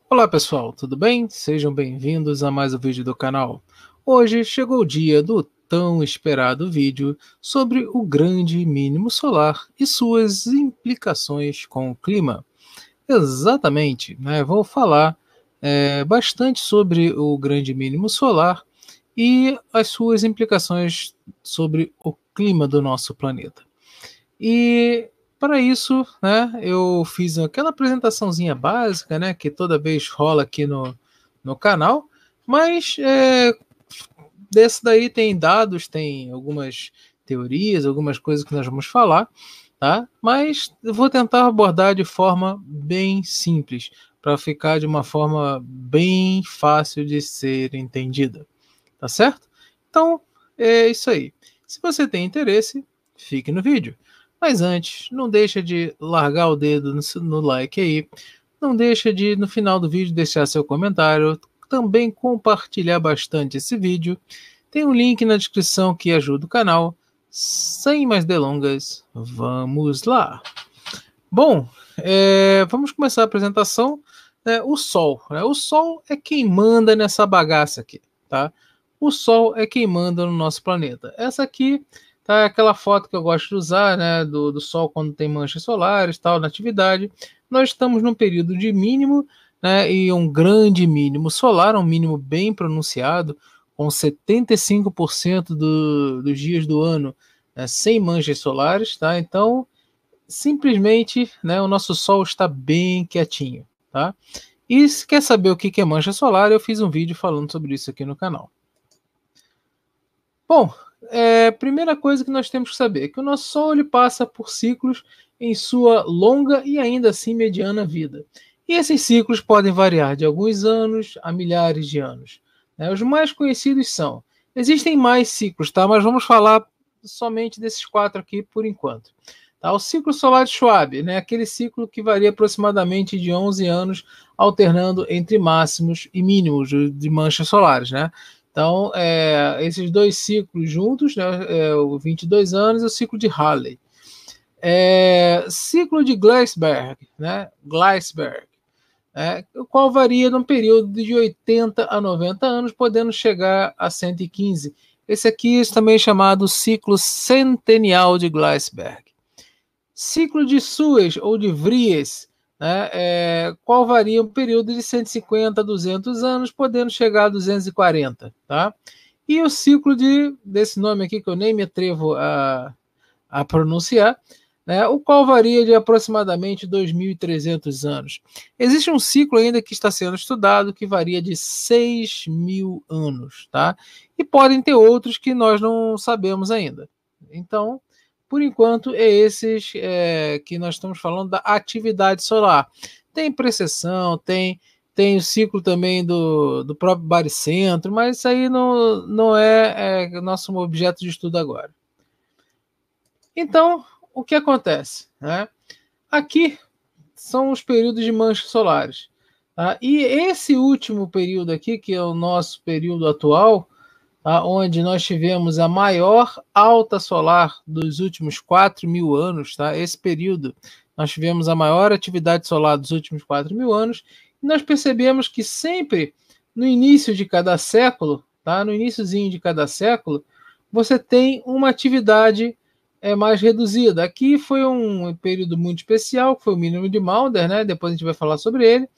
Olá pessoal, tudo bem? Sejam bem-vindos a mais um vídeo do canal. Hoje chegou o dia do tão esperado vídeo sobre o grande mínimo solar e suas implicações com o clima. Exatamente, né? Vou falar bastante sobre o grande mínimo solar e as suas implicações sobre o clima do nosso planeta. E para isso, né, eu fiz aquela apresentaçãozinha básica, né, que toda vez rola aqui no canal, mas desse daí tem dados, tem algumas teorias, algumas coisas que nós vamos falar, tá? Mas eu vou tentar abordar de forma bem simples, para ficar de uma forma bem fácil de ser entendida, tá certo? Então, é isso aí. Se você tem interesse, fique no vídeo. Mas antes, não deixa de largar o dedo no like aí. Não deixa de, no final do vídeo, deixar seu comentário. Também compartilhar bastante esse vídeo. Tem um link na descrição que ajuda o canal. Sem mais delongas, vamos lá. Bom, vamos começar a apresentação. O Sol. O Sol é quem manda nessa bagaça aqui, tá? O Sol é quem manda no nosso planeta. Essa aqui tá aquela foto que eu gosto de usar, né? Do Sol quando tem manchas solares, tal, na atividade. Nós estamos num período de mínimo, né? E um grande mínimo solar, um mínimo bem pronunciado, com 75% dos dias do ano, né, sem manchas solares, tá? Então simplesmente, né, o nosso Sol está bem quietinho, tá? E se quer saber o que é mancha solar, eu fiz um vídeo falando sobre isso aqui no canal. Bom, primeira coisa que nós temos que saber é que o nosso Sol ele passa por ciclos em sua longa e ainda assim mediana vida. E esses ciclos podem variar de alguns anos a milhares de anos. Né? Os mais conhecidos são. Existem mais ciclos, tá? Mas vamos falar somente desses quatro aqui por enquanto. Tá? O ciclo solar de Schwabe, né? Aquele ciclo que varia aproximadamente de 11 anos, alternando entre máximos e mínimos de manchas solares. Né? Então, esses dois ciclos juntos, né, o 22 anos e o ciclo de Halley. Ciclo de Gleisberg, né, o qual varia num período de 80 a 90 anos, podendo chegar a 115. Esse aqui é também chamado ciclo centenial de Gleisberg. Ciclo de Suez ou de Vries, né, qual varia um período de 150 a 200 anos, podendo chegar a 240. Tá? E o ciclo desse nome aqui, que eu nem me atrevo a pronunciar, né, o qual varia de aproximadamente 2.300 anos. Existe um ciclo ainda que está sendo estudado que varia de 6.000 anos. Tá? E podem ter outros que nós não sabemos ainda. Então, por enquanto, é esses que nós estamos falando da atividade solar. Tem precessão, tem o ciclo também do próprio baricentro, mas isso aí não é nosso objeto de estudo agora. Então, o que acontece? Né? Aqui são os períodos de manchas solares. Tá? E esse último período aqui, que é o nosso período atual, tá? Onde nós tivemos a maior alta solar dos últimos 4.000 anos, tá? Esse período nós tivemos a maior atividade solar dos últimos 4.000 anos, e nós percebemos que sempre no início de cada século, tá? No iniciozinho de cada século, você tem uma atividade mais reduzida. Aqui foi um período muito especial, que foi o mínimo de Maunder, né? Depois a gente vai falar sobre ele,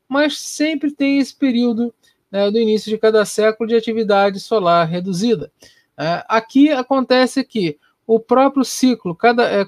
mas sempre tem esse período, né, do início de cada século de atividade solar reduzida. Aqui acontece que o próprio ciclo,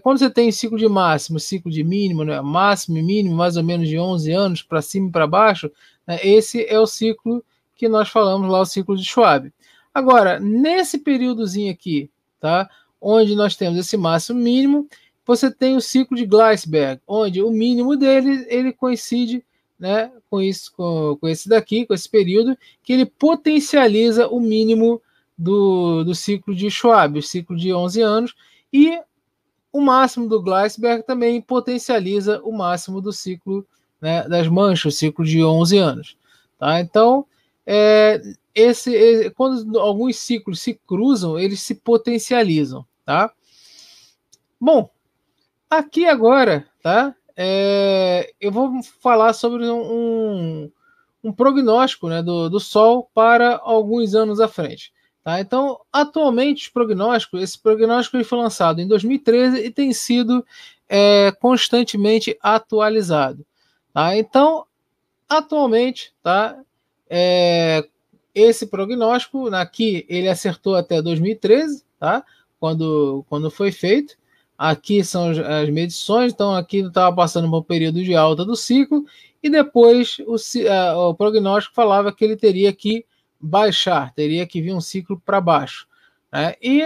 quando você tem ciclo de máximo, ciclo de mínimo, né, máximo e mínimo, mais ou menos de 11 anos para cima e para baixo, né, esse é o ciclo que nós falamos lá, o ciclo de Schwabe. Agora, nesse períodozinho aqui, tá, onde nós temos esse máximo mínimo, você tem o ciclo de Gleisberg, onde o mínimo dele ele coincide, né, com esse daqui, com esse período, que ele potencializa o mínimo do ciclo de Schwabe, o ciclo de 11 anos, e o máximo do Gleisberg também potencializa o máximo do ciclo, né, das manchas, o ciclo de 11 anos. Tá? Então, quando alguns ciclos se cruzam, eles se potencializam. Tá? Bom, aqui agora, tá? Eu vou falar sobre um prognóstico, né, do Sol para alguns anos à frente. Tá? Então, atualmente, esse prognóstico ele foi lançado em 2013 e tem sido constantemente atualizado. Tá? Então, atualmente, tá, esse prognóstico aqui ele acertou até 2013, tá? Quando foi feito. Aqui são as medições, então aqui estava passando por um período de alta do ciclo, e depois o prognóstico falava que ele teria que baixar, teria que vir um ciclo para baixo. Né? E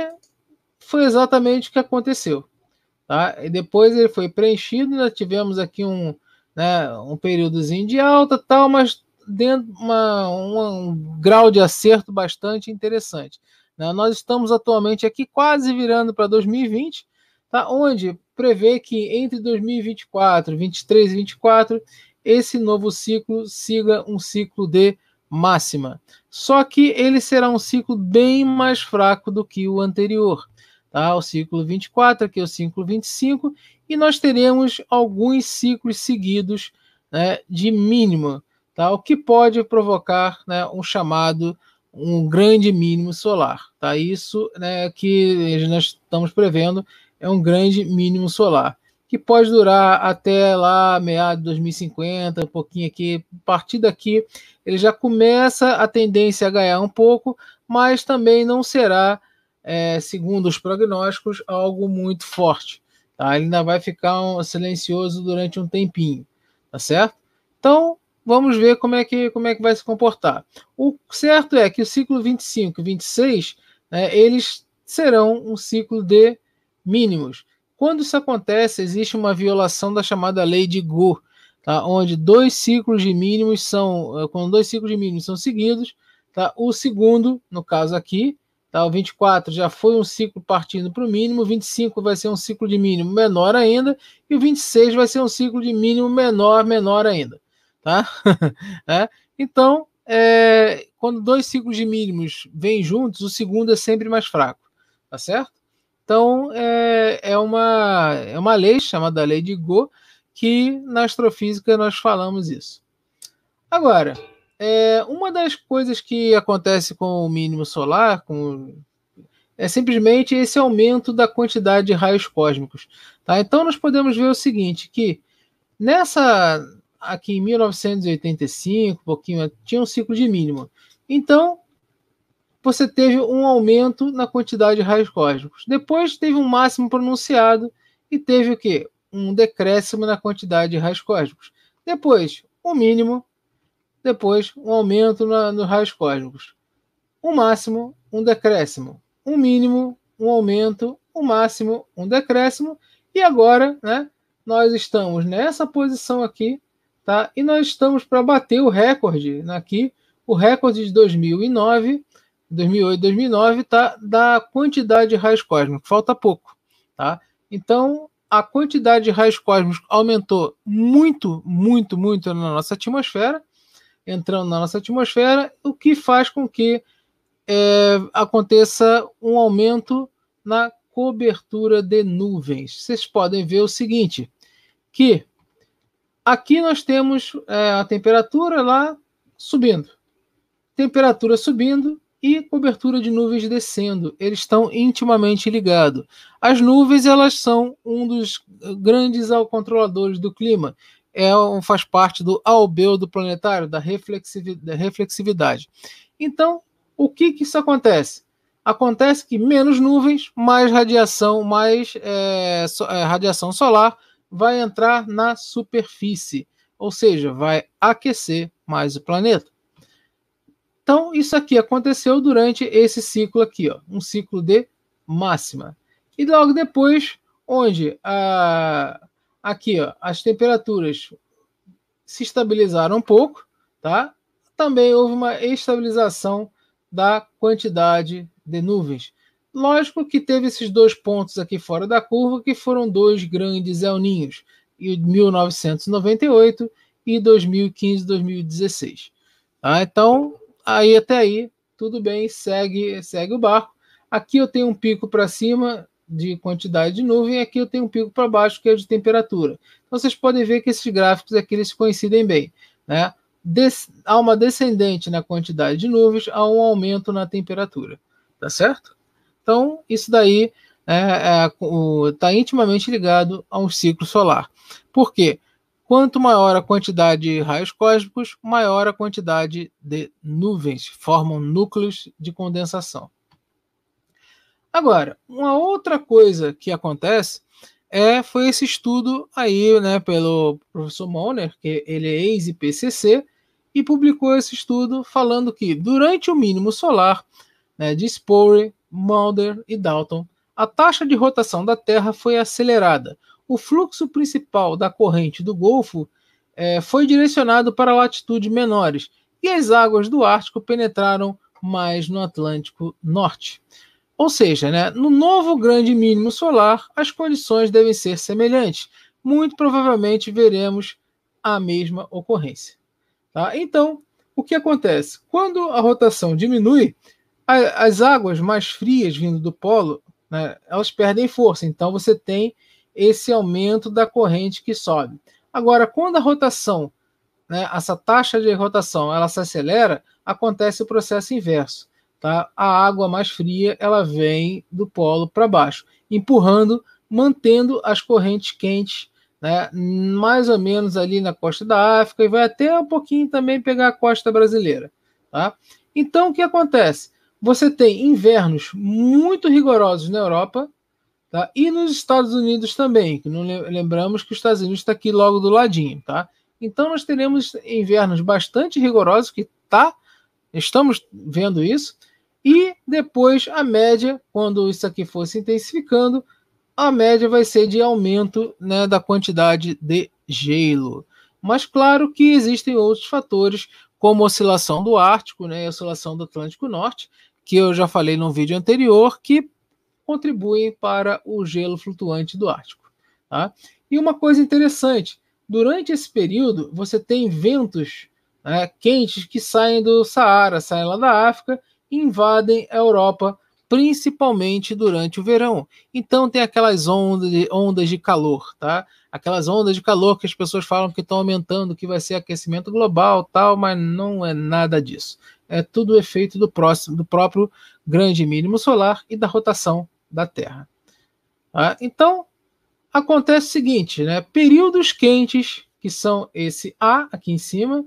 foi exatamente o que aconteceu. Tá? E depois ele foi preenchido, nós tivemos aqui um períodozinho de alta, tal, mas dentro um grau de acerto bastante interessante. Né? Nós estamos atualmente aqui quase virando para 2020, tá? Onde prevê que entre 2024, 23 e 24, esse novo ciclo siga um ciclo de máxima. Só que ele será um ciclo bem mais fraco do que o anterior. Tá? O ciclo 24, aqui é o ciclo 25, e nós teremos alguns ciclos seguidos, né, de mínimo, tá? O que pode provocar, né, um grande mínimo solar. Tá? Isso, né, que nós estamos prevendo é um grande mínimo solar, que pode durar até lá meados de 2050, um pouquinho aqui. A partir daqui, ele já começa a tendência a ganhar um pouco, mas também não será, segundo os prognósticos, algo muito forte. Tá? Ele ainda vai ficar silencioso durante um tempinho, tá certo? Então, vamos ver como é que vai se comportar. O certo é que o ciclo 25 e 26, né, eles serão um ciclo de mínimos. Quando isso acontece, existe uma violação da chamada lei de Go, tá? Onde quando dois ciclos de mínimos são seguidos, tá? O segundo, no caso aqui, tá? O 24 já foi um ciclo partindo para o mínimo, o 25 vai ser um ciclo de mínimo menor ainda, e o 26 vai ser um ciclo de mínimo menor ainda. Tá? Então, quando dois ciclos de mínimos vêm juntos, o segundo é sempre mais fraco. Tá certo? Então, é uma lei chamada lei de Go, que na astrofísica nós falamos isso. Agora, uma das coisas que acontece com o mínimo solar é simplesmente esse aumento da quantidade de raios cósmicos. Tá? Então, nós podemos ver o seguinte, que aqui em 1985, pouquinho, tinha um ciclo de mínimo. Então, você teve um aumento na quantidade de raios cósmicos. Depois teve um máximo pronunciado e teve o quê? Um decréscimo na quantidade de raios cósmicos. Depois, o mínimo. Depois, um aumento nos raios cósmicos. Um máximo, um decréscimo. Um mínimo, um aumento. Um máximo, um decréscimo. E agora, né, nós estamos nessa posição aqui, tá? E nós estamos para bater o recorde aqui, o recorde de 2008, 2009, tá? Da quantidade de raios cósmicos. Falta pouco, tá? Então, a quantidade de raios cósmicos aumentou muito, muito, muito na nossa atmosfera, entrando na nossa atmosfera, o que faz com que aconteça um aumento na cobertura de nuvens. Vocês podem ver o seguinte, que aqui nós temos a temperatura lá subindo. Temperatura subindo e cobertura de nuvens descendo. Eles estão intimamente ligados. As nuvens, elas são um dos grandes controladores do clima. Faz parte do albedo planetário, da reflexividade. Então, o que isso acontece? Acontece que menos nuvens, mais radiação, radiação solar vai entrar na superfície, ou seja, vai aquecer mais o planeta. Então, isso aqui aconteceu durante esse ciclo aqui, ó, um ciclo de máxima. E logo depois, onde aqui, ó, as temperaturas se estabilizaram um pouco, tá? Também houve uma estabilização da quantidade de nuvens. Lógico que teve esses dois pontos aqui fora da curva, que foram dois grandes El Ninhos, em 1998 e 2015, 2016. Tá? Então, até aí, tudo bem, segue o barco. Aqui eu tenho um pico para cima de quantidade de nuvem, aqui eu tenho um pico para baixo, que é de temperatura. Então, vocês podem ver que esses gráficos aqui eles coincidem bem. Né? há uma descendente na quantidade de nuvens, há um aumento na temperatura. Tá certo? Então, isso daí está intimamente ligado a um ciclo solar. Por quê? Quanto maior a quantidade de raios cósmicos, maior a quantidade de nuvens, formam núcleos de condensação. Agora, uma outra coisa que acontece foi esse estudo aí, né, pelo professor Molnar, que ele é ex-IPCC, e publicou esse estudo falando que durante o mínimo solar, né, de Spore, Mulder e Dalton, a taxa de rotação da Terra foi acelerada. O fluxo principal da corrente do Golfo foi direcionado para latitudes menores e as águas do Ártico penetraram mais no Atlântico Norte. Ou seja, né, no novo grande mínimo solar, as condições devem ser semelhantes. Muito provavelmente veremos a mesma ocorrência. Tá? Então, o que acontece? Quando a rotação diminui, as águas mais frias vindo do polo, né, elas perdem força. Então, você tem esse aumento da corrente que sobe. Agora, quando a rotação, né, essa taxa de rotação, ela se acelera, acontece o processo inverso. Tá? A água mais fria ela vem do polo para baixo, empurrando, mantendo as correntes quentes, né, mais ou menos ali na costa da África e vai até um pouquinho também pegar a costa brasileira. Tá? Então, o que acontece? Você tem invernos muito rigorosos na Europa, tá? E nos Estados Unidos também, que não lembramos que os Estados Unidos está aqui logo do ladinho. Tá? Então, nós teremos invernos bastante rigorosos, que estamos vendo isso, e depois a média, quando isso aqui for se intensificando, a média vai ser de aumento, né, da quantidade de gelo. Mas claro que existem outros fatores, como a oscilação do Ártico, né, e a oscilação do Atlântico Norte, que eu já falei no vídeo anterior, que contribuem para o gelo flutuante do Ártico. Tá? E uma coisa interessante, durante esse período você tem ventos, né, quentes que saem do Saara, saem lá da África e invadem a Europa, principalmente durante o verão. Então tem aquelas ondas de calor, tá? Aquelas ondas de calor que as pessoas falam que estão aumentando, que vai ser aquecimento global, tal, mas não é nada disso. É tudo efeito do próprio grande mínimo solar e da rotação da Terra. Tá? Então acontece o seguinte, né? Períodos quentes, que são esse A aqui em cima,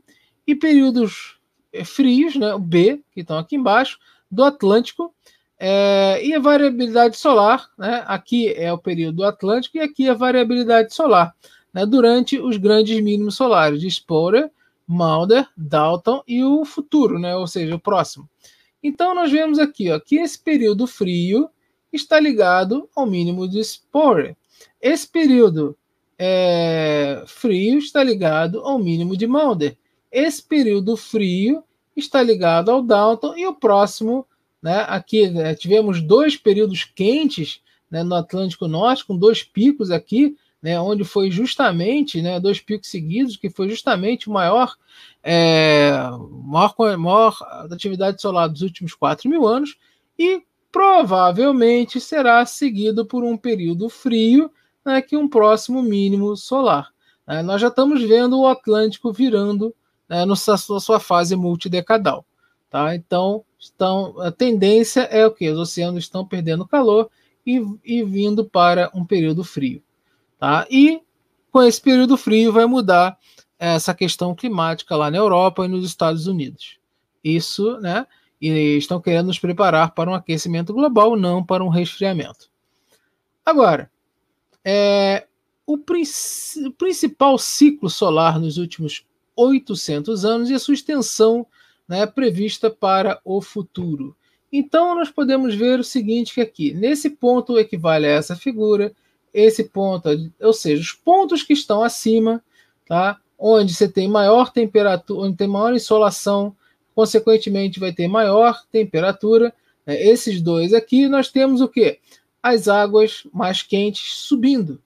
e períodos frios, né? O B, que estão aqui embaixo, do Atlântico, e a variabilidade solar, né? Aqui é o período do Atlântico e aqui a variabilidade solar, né? Durante os grandes mínimos solares de Spore, Mulder, Dalton e o futuro, né? Ou seja, o próximo. Então nós vemos aqui, ó, que esse período frio está ligado ao mínimo de Spore. Esse período frio está ligado ao mínimo de Mulder. Esse período frio está ligado ao Dalton e o próximo, né, aqui tivemos dois períodos quentes, né, no Atlântico Norte, com dois picos aqui, né, onde foi justamente, né, dois picos seguidos, que foi justamente o maior atividade solar dos últimos 4.000 anos, e provavelmente será seguido por um período frio, né, que um próximo mínimo solar. Nós já estamos vendo o Atlântico virando, né, na sua fase multidecadal. Tá? Então, a tendência é o que? Os oceanos estão perdendo calor e vindo para um período frio. Tá? E com esse período frio vai mudar essa questão climática lá na Europa e nos Estados Unidos. Isso, né? E estão querendo nos preparar para um aquecimento global, não para um resfriamento. Agora, o principal ciclo solar nos últimos 800 anos e a sua extensão, né, prevista para o futuro. Então, nós podemos ver o seguinte, que aqui, nesse ponto equivale a essa figura, esse ponto, ou seja, os pontos que estão acima, tá, onde você tem maior temperatura, onde tem maior insolação, consequentemente vai ter maior temperatura, né, esses dois aqui, nós temos o quê? As águas mais quentes subindo,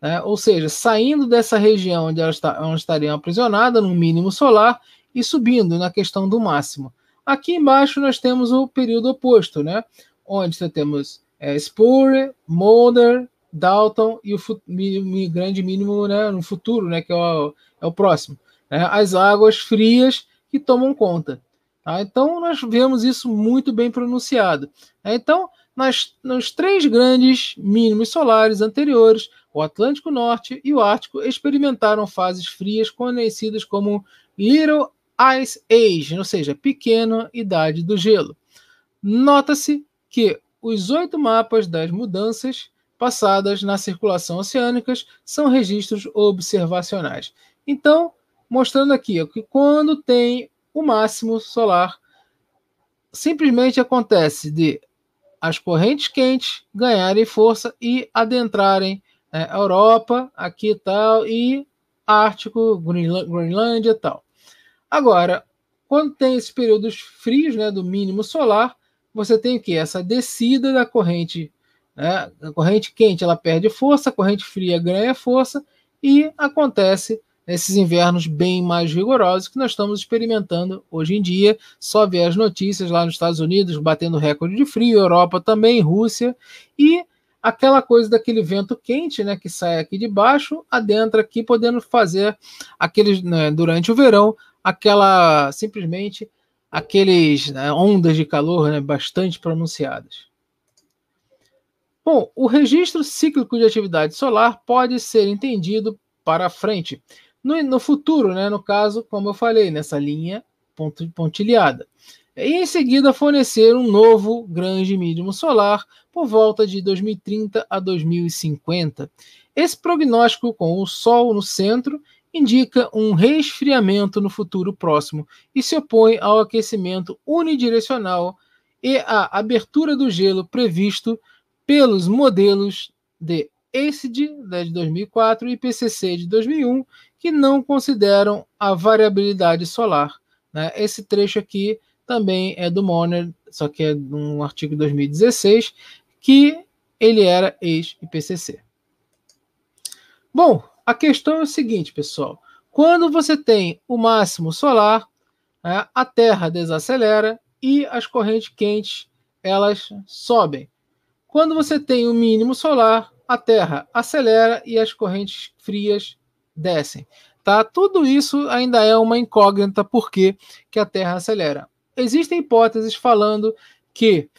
né? Ou seja, saindo dessa região onde elas estariam aprisionadas, no mínimo solar, e subindo na questão do máximo. Aqui embaixo nós temos o período oposto, né? Onde nós temos Spore, Mulder, Dalton e o grande mínimo, né, no futuro, né, que é o próximo. né, as águas frias que tomam conta. Tá? Então, nós vemos isso muito bem pronunciado. Então, nos três grandes mínimos solares anteriores, o Atlântico Norte e o Ártico experimentaram fases frias conhecidas como Little Ice Age, ou seja, pequena idade do gelo. Nota-se que os 8 mapas das mudanças passadas na circulação oceânica são registros observacionais. Então, mostrando aqui ó, que quando tem o máximo solar, simplesmente acontece de as correntes quentes ganharem força e adentrarem a Europa, aqui e tal, e Ártico, Groenlândia e tal. Agora, quando tem esses períodos frios, né, do mínimo solar, você tem o que? Essa descida da corrente, né? A corrente quente ela perde força, a corrente fria ganha força e acontece nesses invernos bem mais rigorosos que nós estamos experimentando hoje em dia. Só ver as notícias lá nos Estados Unidos batendo recorde de frio, Europa também, Rússia, e aquela coisa daquele vento quente, né, que sai aqui de baixo, adentra aqui, podendo fazer aqueles, né, durante o verão, aquela simplesmente aqueles, né, ondas de calor, né, bastante pronunciadas. Bom, o registro cíclico de atividade solar pode ser entendido para frente. No futuro, né, no caso, como eu falei, nessa linha pontilhada. E em seguida fornecer um novo grande mínimo solar por volta de 2030 a 2050. Esse prognóstico com o Sol no centro indica um resfriamento no futuro próximo e se opõe ao aquecimento unidirecional e à abertura do gelo previsto pelos modelos de ACID de 2004 e IPCC de 2001, que não consideram a variabilidade solar. Né? Esse trecho aqui também é do Monner, só que é um artigo de 2016, que ele era ex-IPCC. Bom, a questão é o seguinte, pessoal. Quando você tem o máximo solar, né, a Terra desacelera e as correntes quentes elas sobem. Quando você tem o mínimo solar, a Terra acelera e as correntes frias descem. Tá? Tudo isso ainda é uma incógnita por que a Terra acelera. Existem hipóteses falando que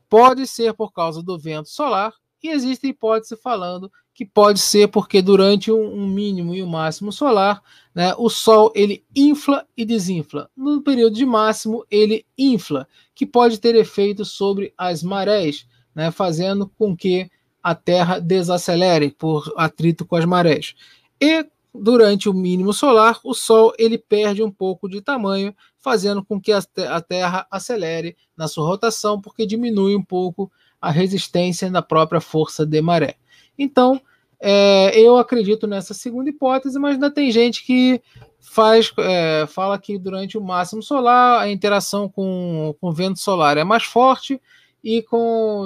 pode ser por causa do vento solar e existem hipóteses falando que pode ser porque durante um mínimo e um máximo solar, né, o Sol ele infla e desinfla. No período de máximo ele infla, que pode ter efeito sobre as marés, né, fazendo com que a Terra desacelere por atrito com as marés. E durante o mínimo solar, o Sol ele perde um pouco de tamanho, fazendo com que a Terra acelere na sua rotação, porque diminui um pouco a resistência da própria força de maré. Então, eu acredito nessa segunda hipótese, mas ainda tem gente que fala que durante o máximo solar a interação com o vento solar é mais forte e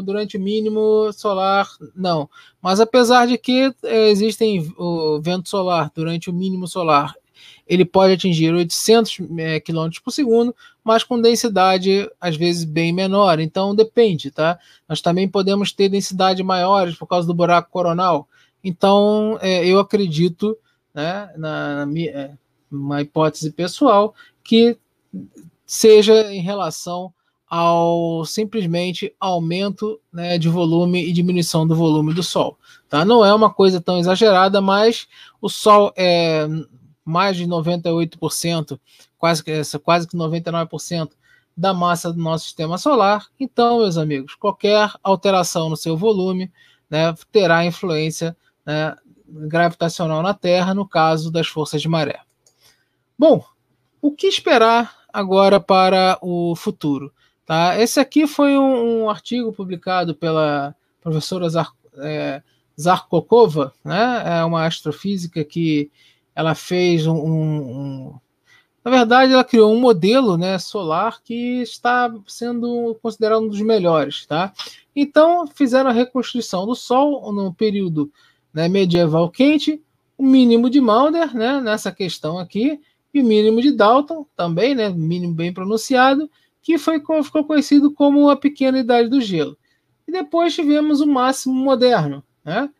durante o mínimo solar não. Mas apesar de que existem o vento solar durante o mínimo solar, ele pode atingir 800 km por segundo, mas com densidade às vezes bem menor. Então depende, tá? Nós também podemos ter densidade maiores por causa do buraco coronal. Então eu acredito, né, uma hipótese pessoal, que seja em relação ao simplesmente aumento, né, de volume e diminuição do volume do Sol. Tá? Não é uma coisa tão exagerada, mas o Sol é mais de 98%, quase que 99% da massa do nosso sistema solar. Então, meus amigos, qualquer alteração no seu volume, né, terá influência, né, gravitacional na Terra, no caso das forças de maré. Bom, o que esperar agora para o futuro? Tá? Esse aqui foi um artigo publicado pela professora Zarkokova, né? É uma astrofísica que ela fez na verdade, ela criou um modelo, né, solar que está sendo considerado um dos melhores. Tá? Então, fizeram a reconstrução do Sol no período, né, medieval quente, o mínimo de Maunder, né, nessa questão aqui, e o mínimo de Dalton, também, né, mínimo bem pronunciado, que ficou conhecido como a pequena idade do gelo. E depois tivemos o máximo moderno. Né?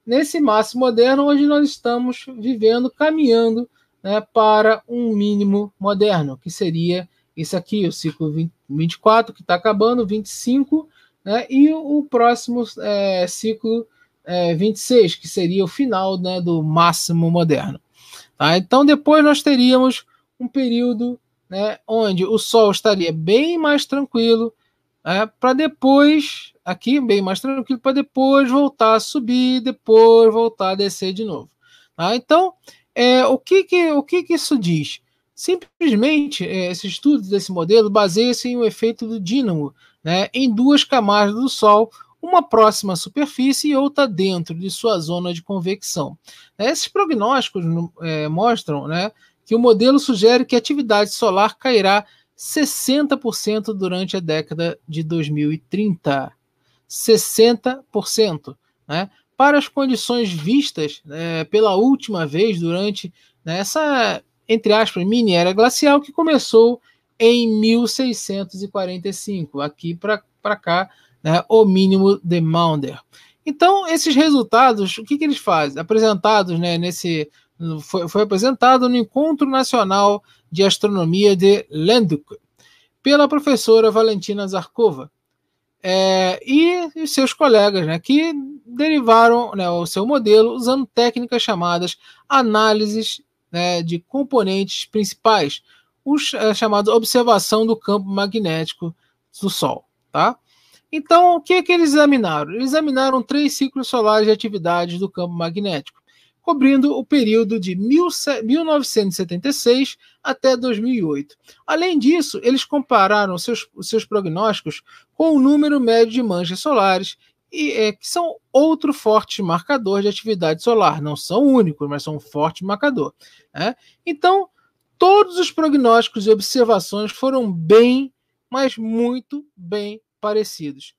Nesse máximo moderno, hoje nós estamos vivendo, caminhando, né, para um mínimo moderno, que seria esse aqui, o ciclo 24, que está acabando, 25, né, e o próximo ciclo 26, que seria o final, né, do máximo moderno. Tá? Então, depois nós teríamos um período, né, onde o Sol estaria bem mais tranquilo, para depois, aqui bem mais tranquilo, para depois voltar a subir, depois voltar a descer de novo. Tá? Então, o que isso diz? Simplesmente, esse estudo desse modelo baseia-se em um efeito do dínamo, né, em duas camadas do Sol, uma próxima à superfície e outra dentro de sua zona de convecção. Esses prognósticos mostram, né, que o modelo sugere que a atividade solar cairá 60% durante a década de 2030. 60%. Né? Para as condições vistas pela última vez durante essa, entre aspas, mini era glacial que começou em 1645, aqui para cá, né, o mínimo de Maunder. Então, esses resultados, o que eles fazem? Apresentados, né, foi apresentado no Encontro Nacional de Astronomia de Languedoc, pela professora Valentina Zarkova, e seus colegas, né, que derivaram, né, o seu modelo usando técnicas chamadas análises, né, de componentes principais, chamados observação do campo magnético do Sol. Tá? Então, o que eles examinaram? Eles examinaram 3 ciclos solares de atividades do campo magnético, cobrindo o período de 1976 até 2008. Além disso, eles compararam os seus prognósticos com o número médio de manchas solares, que são outro forte marcador de atividade solar. Não são únicos, mas são um forte marcador. Né? Então, todos os prognósticos e observações foram bem, mas muito bem parecidos.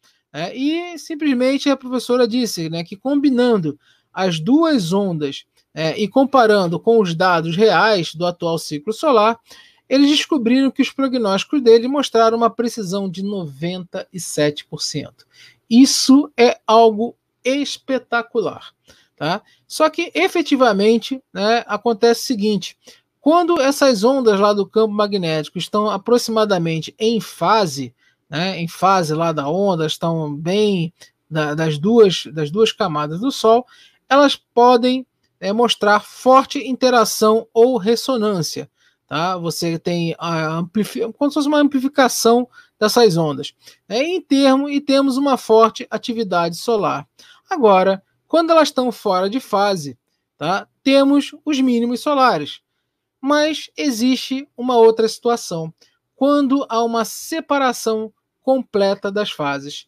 E simplesmente a professora disse, né, que combinando as duas ondas e comparando com os dados reais do atual ciclo solar, eles descobriram que os prognósticos dele mostraram uma precisão de 97%. Isso é algo espetacular. Tá? Só que, efetivamente, né, acontece o seguinte: quando essas ondas lá do campo magnético estão aproximadamente em fase, né, em fase lá da onda, estão bem das duas camadas do Sol, elas podem mostrar forte interação ou ressonância. Tá? Você tem como se fosse uma amplificação dessas ondas. E temos uma forte atividade solar. Agora, quando elas estão fora de fase, tá? Temos os mínimos solares. Mas existe uma outra situação. Quando há uma separação completa das fases,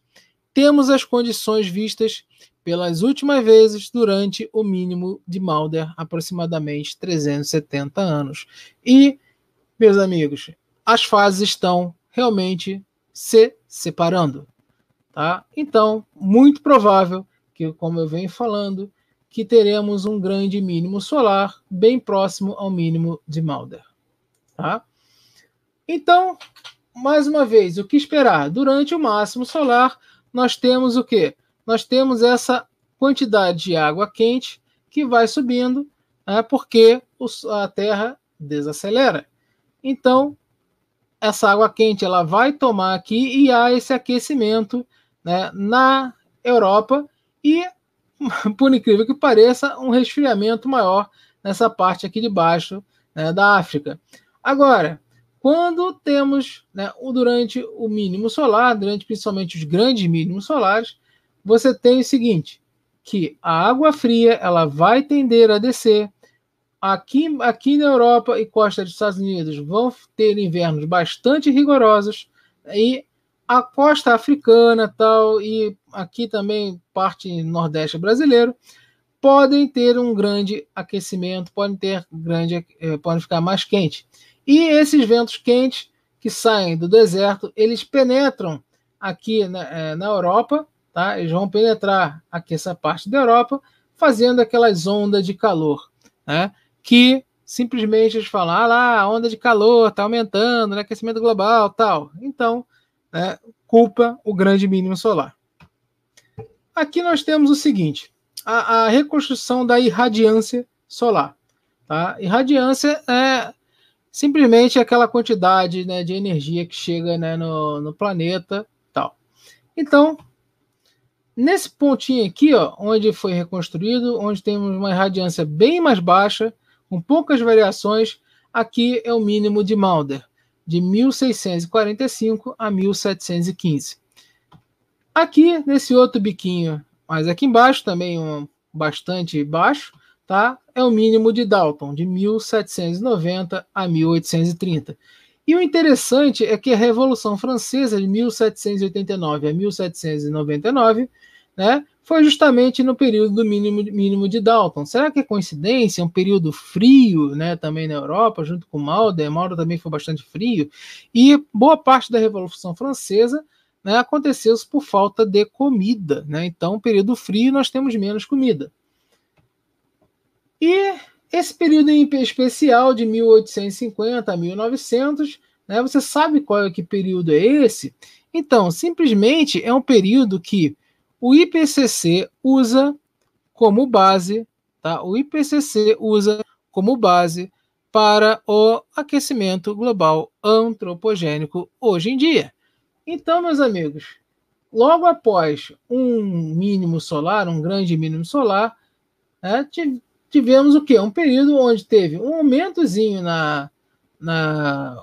temos as condições vistas pelas últimas vezes durante o mínimo de Maunder, aproximadamente 370 anos. E, meus amigos, as fases estão realmente se separando. Tá? Então, muito provável que, como eu venho falando, que teremos um grande mínimo solar bem próximo ao mínimo de Maunder. Tá? Então, mais uma vez, o que esperar? Durante o máximo solar, nós temos o quê? Nós temos essa quantidade de água quente que vai subindo, porque a Terra desacelera. Então, essa água quente ela vai tomar aqui e há esse aquecimento, né, na Europa e, por incrível que pareça, um resfriamento maior nessa parte aqui de baixo, né, da África. Agora, quando temos, né, durante o mínimo solar, durante principalmente os grandes mínimos solares, você tem o seguinte, que a água fria ela vai tender a descer. Aqui na Europa e costa dos Estados Unidos vão ter invernos bastante rigorosos, e a costa africana tal, e aqui também parte nordeste brasileiro podem ter um grande aquecimento, podem ficar mais quente. E esses ventos quentes que saem do deserto, eles penetram aqui na Europa, tá? Eles vão penetrar aqui essa parte da Europa, fazendo aquelas ondas de calor, né? Que simplesmente eles falam, lá, a onda de calor está aumentando, né? Aquecimento global, tal. Então, culpa o grande mínimo solar. Aqui nós temos o seguinte, a reconstrução da irradiância solar. tá? E radiância é simplesmente aquela quantidade, né, de energia que chega, né, no planeta, tal. Então, nesse pontinho aqui, ó, onde foi reconstruído, onde temos uma radiância bem mais baixa, com poucas variações, aqui é o mínimo de Maunder, de 1645 a 1715. Aqui, nesse outro biquinho, mas aqui embaixo, também bastante baixo, tá? É o mínimo de Dalton, de 1790 a 1830. E o interessante é que a Revolução Francesa, de 1789 a 1799, né, foi justamente no período do mínimo de Dalton. Será que é coincidência? É um período frio, né, também na Europa, junto com Maunder. Maunder também foi bastante frio. E boa parte da Revolução Francesa, né, aconteceu por falta de comida, né? Então, período frio, nós temos menos comida. E esse período em especial, de 1850 a 1900, né, você sabe qual é que período é esse? Então, simplesmente é um período que o IPCC usa como base, tá? O IPCC usa como base para o aquecimento global antropogênico hoje em dia. Então, meus amigos, logo após um mínimo solar, um grande mínimo solar, né, tivemos o quê? Um período onde teve um aumentozinho na, na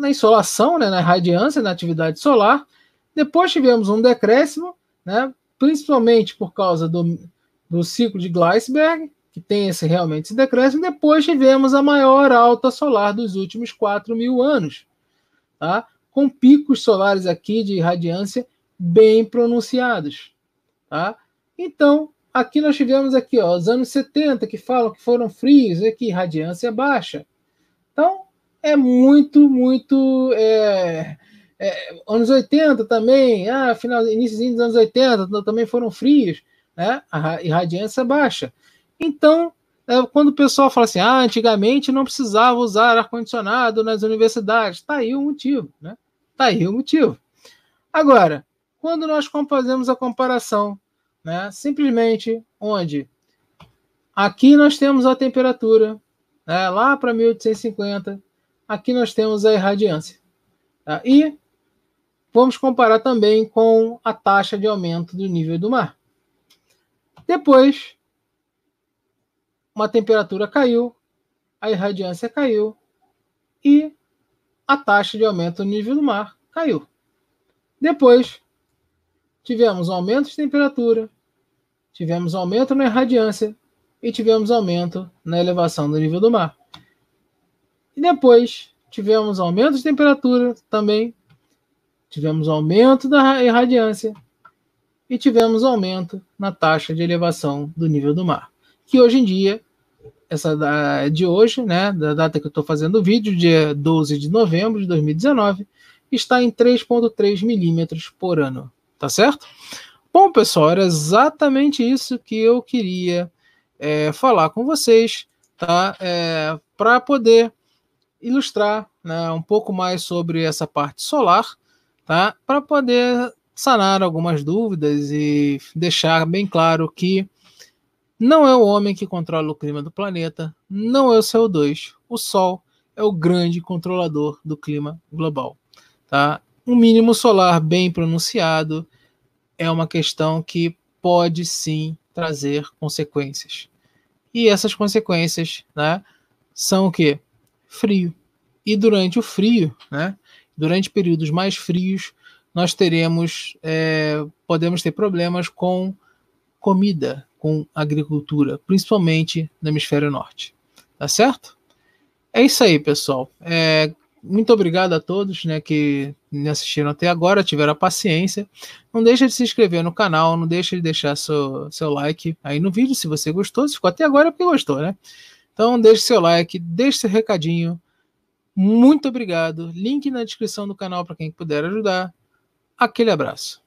insolação, né, na radiância, na atividade solar. Depois tivemos um decréscimo, né, principalmente por causa do ciclo de Gleisberg, que tem realmente esse decréscimo. Depois tivemos a maior alta solar dos últimos 4.000 anos, tá? Com picos solares aqui de radiância bem pronunciados, tá? Então, aqui nós tivemos aqui, ó, os anos 70, que falam que foram frios, aqui radiância baixa. Então, é muito, anos 80 também, início dos anos 80 também foram frios, né? E radiância baixa. Então, quando o pessoal fala assim, antigamente não precisava usar ar-condicionado nas universidades, tá aí o motivo, né? Tá aí o motivo. Agora, quando nós fazemos a comparação, né, simplesmente onde aqui nós temos a temperatura, né, lá para 1850, aqui nós temos a irradiância. Tá? E vamos comparar também com a taxa de aumento do nível do mar. Depois, uma temperatura caiu, a irradiância caiu e a taxa de aumento do nível do mar caiu. Depois, tivemos um aumento de temperatura, tivemos um aumento na irradiância e tivemos aumento na elevação do nível do mar. E depois, tivemos aumento de temperatura também, tivemos aumento da irradiância e tivemos aumento na taxa de elevação do nível do mar. Que hoje em dia, essa de hoje, né, da data que eu estou fazendo o vídeo, dia 12 de novembro de 2019, está em 3,3 milímetros por ano. Tá certo? Bom, pessoal, era exatamente isso que eu queria falar com vocês, tá? Para poder ilustrar, né, um pouco mais sobre essa parte solar, tá? Para poder sanar algumas dúvidas e deixar bem claro que não é o homem que controla o clima do planeta, não é o CO2, o Sol é o grande controlador do clima global, tá? Um mínimo solar bem pronunciado é uma questão que pode sim trazer consequências. E essas consequências, né, são o quê? Frio. E durante o frio, né, durante períodos mais frios, nós podemos ter problemas com comida, com agricultura, principalmente no hemisfério norte. Tá certo? É isso aí, pessoal. Muito obrigado a todos, né, que me assistiram até agora, tiveram a paciência. Não deixa de se inscrever no canal, não deixa de deixar seu like aí no vídeo, se você gostou. Se ficou até agora é porque gostou, né? Então deixe seu like, deixe seu recadinho. Muito obrigado. Link na descrição do canal para quem puder ajudar. Aquele abraço.